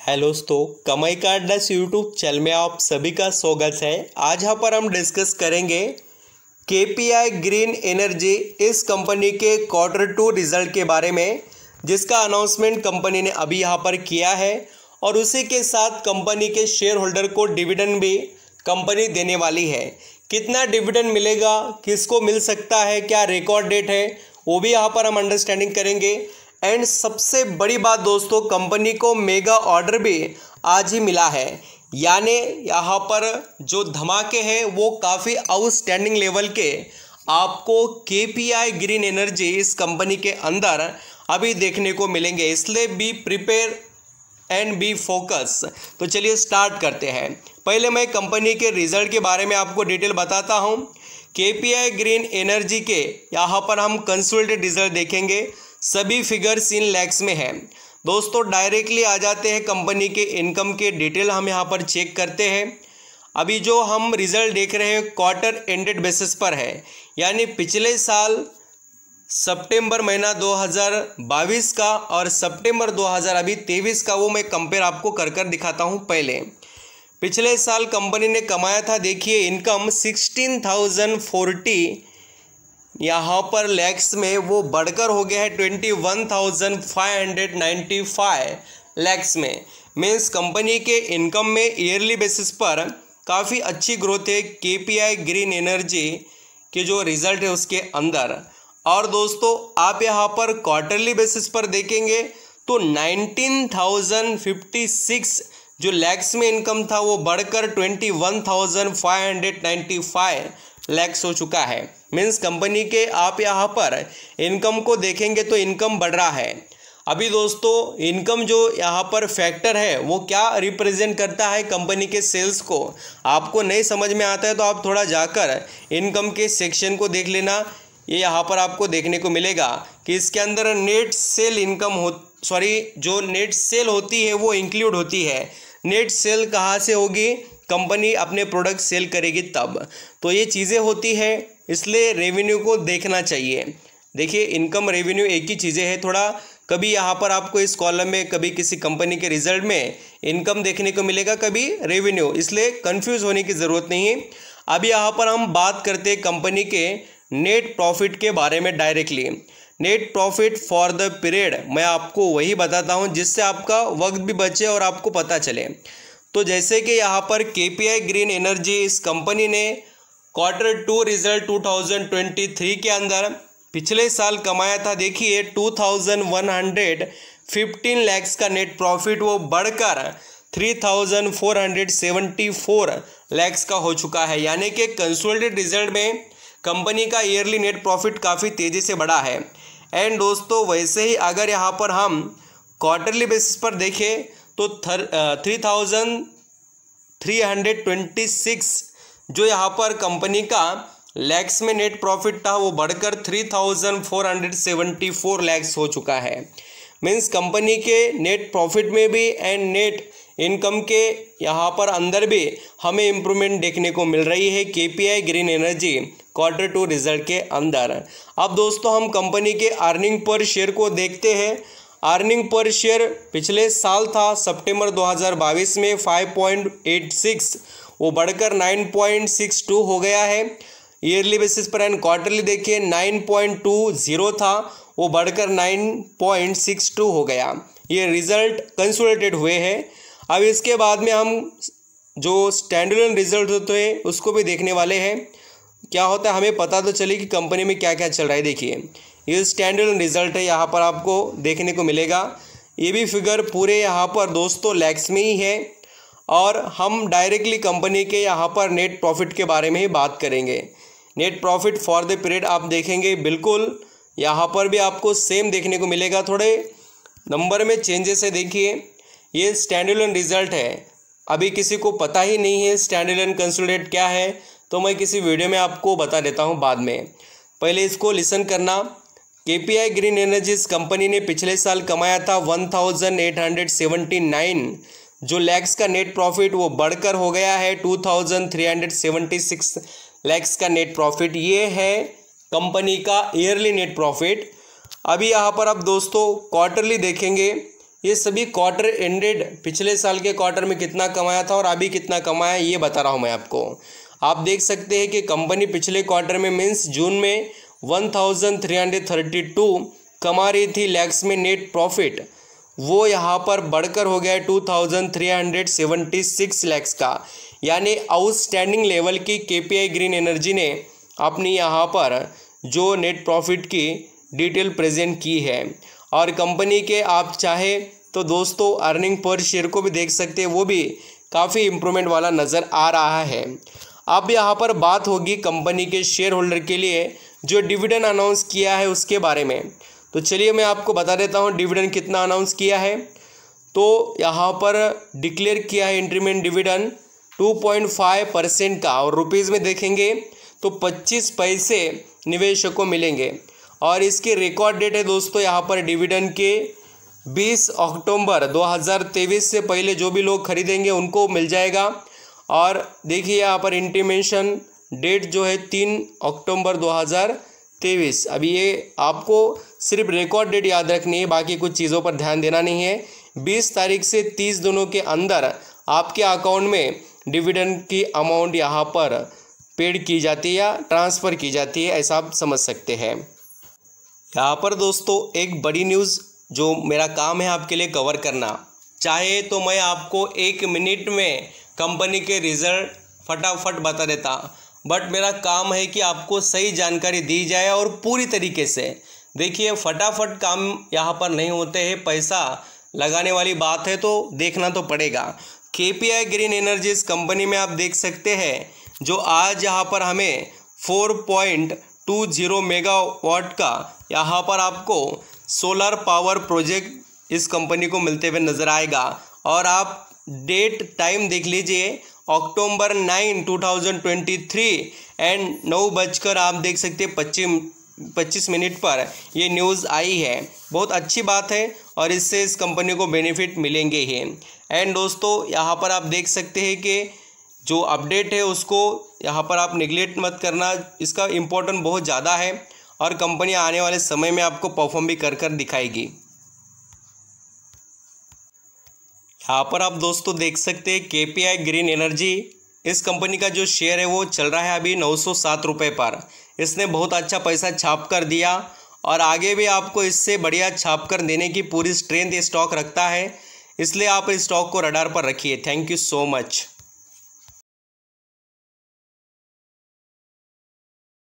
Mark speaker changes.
Speaker 1: Hello दोस्तों, कमाई का अड्डा यूट्यूब चैनल में आप सभी का स्वागत है। आज यहाँ पर हम डिस्कस करेंगे केपीआई ग्रीन एनर्जी इस कंपनी के Q2 रिजल्ट के बारे में, जिसका अनाउंसमेंट कंपनी ने अभी यहाँ पर किया है और उसी के साथ कंपनी के शेयर होल्डर को डिविडेंड भी कंपनी देने वाली है। कितना डिविडेंड मिलेगा, किसको मिल सकता है, क्या रिकॉर्ड डेट है, वो भी यहाँ पर हम अंडरस्टैंडिंग करेंगे। एंड सबसे बड़ी बात दोस्तों, कंपनी को मेगा ऑर्डर भी आज ही मिला है, यानी यहाँ पर जो धमाके हैं वो काफ़ी आउटस्टैंडिंग लेवल के आपको केपीआई ग्रीन एनर्जी इस कंपनी के अंदर अभी देखने को मिलेंगे। इसलिए be prepare and B focus. तो चलिए स्टार्ट करते हैं। पहले मैं कंपनी के रिजल्ट के बारे में आपको डिटेल बताता हूँ। केपीआई ग्रीन एनर्जी के यहाँ पर हम कंसोलिडेटेड रिजल्ट देखेंगे, सभी फिगर्स इन लैक्स में हैं। दोस्तों डायरेक्टली आ जाते हैं कंपनी के इनकम के डिटेल हम यहाँ पर चेक करते हैं। अभी जो हम रिज़ल्ट देख रहे हैं क्वार्टर एंडेड बेसिस पर है, यानी पिछले साल सितंबर महीना 2022 का और सितंबर 2023 का वो मैं कंपेयर आपको कर दिखाता हूँ। पहले पिछले साल कंपनी ने कमाया था, देखिए इनकम 16,040 यहाँ पर लैक्स में वो बढ़कर हो गया है 21,595 लैक्स में। मीन्स कंपनी के इनकम में ईयरली बेसिस पर काफ़ी अच्छी ग्रोथ है केपीआई ग्रीन एनर्जी के जो रिज़ल्ट है उसके अंदर। और दोस्तों आप यहाँ पर क्वार्टरली बेसिस पर देखेंगे तो 19,056 जो लैक्स में इनकम था वो बढ़कर 21,595 लैक्स हो चुका है। मीन्स कंपनी के आप यहाँ पर इनकम को देखेंगे तो इनकम बढ़ रहा है। अभी दोस्तों इनकम जो यहाँ पर फैक्टर है वो क्या रिप्रेजेंट करता है कंपनी के सेल्स को, आपको नहीं समझ में आता है तो आप थोड़ा जाकर इनकम के सेक्शन को देख लेना। ये यहाँ पर आपको देखने को मिलेगा कि इसके अंदर नेट सेल इनकम जो नेट सेल होती है वो इंक्लूड होती है। नेट सेल कहाँ से होगी, कंपनी अपने प्रोडक्ट सेल करेगी तब, तो ये चीज़ें होती है, इसलिए रेवेन्यू को देखना चाहिए। देखिए इनकम रेवेन्यू एक ही चीज़ें है, थोड़ा कभी यहाँ पर आपको इस कॉलम में कभी किसी कंपनी के रिजल्ट में इनकम देखने को मिलेगा, कभी रेवेन्यू, इसलिए कंफ्यूज होने की ज़रूरत नहीं है। अभी यहाँ पर हम बात करते हैं कंपनी के नेट प्रॉफिट के बारे में directly. Net profit for the period मैं आपको वही बताता हूँ जिससे आपका वक्त भी बचे और आपको पता चले। तो जैसे कि यहाँ पर केपीआई ग्रीन एनर्जी इस कंपनी ने Q2 रिजल्ट 2023 के अंदर पिछले साल कमाया था, देखिए 2,115 लैक्स का नेट प्रॉफिट, वो बढ़कर 3,474 लैक्स का हो चुका है। यानी कि कंसोलिडेटेड रिजल्ट में कंपनी का ईयरली नेट प्रॉफिट काफ़ी तेज़ी से बढ़ा है। एंड दोस्तों वैसे ही अगर यहाँ पर हम क्वार्टरली बेसिस पर देखें तो 3,326 जो यहाँ पर कंपनी का लैक्स में नेट प्रॉफिट था वो बढ़कर 3,474 लैक्स हो चुका है। मीन्स कंपनी के नेट प्रॉफिट में भी एंड नेट इनकम के यहाँ पर अंदर भी हमें इम्प्रूवमेंट देखने को मिल रही है KPI green energy Q2 result के अंदर। अब दोस्तों हम कंपनी के अर्निंग पर शेयर को देखते हैं। अर्निंग पर शेयर पिछले साल था सितंबर 2022 में 5.86, वो बढ़कर 9.62 हो गया है ईयरली बेसिस पर। एंड क्वार्टरली देखिए 9.20 था, वो बढ़कर 9.62 हो गया। ये रिज़ल्ट कंसोलिडेटेड हुए हैं। अब इसके बाद में हम जो स्टैंडअलोन रिजल्ट होते हैं उसको भी देखने वाले हैं। क्या होता है हमें पता तो चले कि कंपनी में क्या क्या चल रहा है। देखिए ये स्टैंडअलोन रिजल्ट है, यहाँ पर आपको देखने को मिलेगा। ये भी फिगर पूरे यहाँ पर दोस्तों लैक्स में ही है। और हम डायरेक्टली कंपनी के यहाँ पर नेट प्रॉफिट के बारे में ही बात करेंगे। Net profit for the period आप देखेंगे, बिल्कुल यहाँ पर भी आपको सेम देखने को मिलेगा, थोड़े नंबर में चेंजेस है। देखिए ये स्टैंडअलोन रिजल्ट है, अभी किसी को पता ही नहीं है स्टैंडअलोन कंसोलिडेट क्या है, तो मैं किसी वीडियो में आपको बता देता हूँ बाद में। पहले इसको लिसन करना। केपीआई ग्रीन एनर्जीज कंपनी ने पिछले साल कमाया था 1,879 जो लैक्स का नेट प्रॉफिट, वो बढ़कर हो गया है 2,376 लैक्स का नेट प्रॉफिट। ये है कंपनी का ईयरली नेट प्रॉफिट। अभी यहाँ पर आप दोस्तों क्वार्टरली देखेंगे, ये सभी क्वार्टर एंडेड, पिछले साल के क्वार्टर में कितना कमाया था और अभी कितना कमाया ये बता रहा हूँ मैं आपको। आप देख सकते हैं कि कंपनी पिछले क्वार्टर में मीन्स जून में 1332 कमा रही थी लैक्स में नेट प्रॉफिट, वो यहाँ पर बढ़कर हो गया है 2376 लैक्स का। यानी आउटस्टैंडिंग लेवल की केपीआई ग्रीन एनर्जी ने अपनी यहाँ पर जो नेट प्रॉफिट की डिटेल प्रेजेंट की है। और कंपनी के आप चाहे तो दोस्तों अर्निंग पर शेयर को भी देख सकते हैं, वो भी काफ़ी इम्प्रूवमेंट वाला नज़र आ रहा है। अब यहाँ पर बात होगी कंपनी के शेयर होल्डर के लिए जो डिविडेंड अनाउंस किया है उसके बारे में। तो चलिए मैं आपको बता देता हूँ डिविडेंड कितना अनाउंस किया है। तो यहाँ पर डिक्लेयर किया है इंक्रीमेंट डिविडेंड 2.5% का, और रुपीज़ में देखेंगे तो 25 पैसे निवेशकों को मिलेंगे। और इसकी रिकॉर्ड डेट है दोस्तों यहाँ पर डिविडेंड के 20 अक्टूबर 2023 से पहले जो भी लोग खरीदेंगे उनको मिल जाएगा। और देखिए यहाँ पर इंटीमेशन डेट जो है 3 अक्टूबर 2023। अभी ये आपको सिर्फ रिकॉर्ड डेट याद रखनी है, बाकी कुछ चीज़ों पर ध्यान देना नहीं है। 20 तारीख से 30 दिनों के अंदर आपके अकाउंट में डिविडेंड की अमाउंट यहाँ पर पेड की जाती है या ट्रांसफ़र की जाती है, ऐसा आप समझ सकते हैं। यहाँ पर दोस्तों एक बड़ी न्यूज़ जो मेरा काम है आपके लिए कवर करना, चाहे तो मैं आपको 1 मिनट में कंपनी के रिज़ल्ट फटाफट बता देता, बट मेरा काम है कि आपको सही जानकारी दी जाए और पूरी तरीके से। देखिए फटाफट काम यहाँ पर नहीं होते हैं, पैसा लगाने वाली बात है तो देखना तो पड़ेगा। केपीआई ग्रीन एनर्जी इस कंपनी में आप देख सकते हैं जो आज यहाँ पर हमें 4.20 मेगावाट का यहाँ पर आपको सोलर पावर प्रोजेक्ट इस कंपनी को मिलते हुए नज़र आएगा। और आप डेट टाइम देख लीजिए अक्टूबर 9, 2023 एंड 9 बजकर आप देख सकते हैं 25 मिनट पर ये न्यूज़ आई है। बहुत अच्छी बात है और इससे इस कंपनी को बेनिफिट मिलेंगे ही। एंड दोस्तों यहाँ पर आप देख सकते हैं कि जो अपडेट है उसको यहाँ पर आप निगलेक्ट मत करना, इसका इम्पोर्टेंट बहुत ज़्यादा है और कंपनी आने वाले समय में आपको परफॉर्म भी कर दिखाएगी। यहाँ पर आप दोस्तों देख सकते हैं केपीआई ग्रीन एनर्जी इस कंपनी का जो शेयर है वो चल रहा है अभी 907 रुपये पर। इसने बहुत अच्छा पैसा छाप कर दिया और आगे भी आपको इससे बढ़िया छाप कर देने की पूरी स्ट्रेंथ ये स्टॉक रखता है, इसलिए आप इस स्टॉक को रडार पर रखिए। Thank you so much.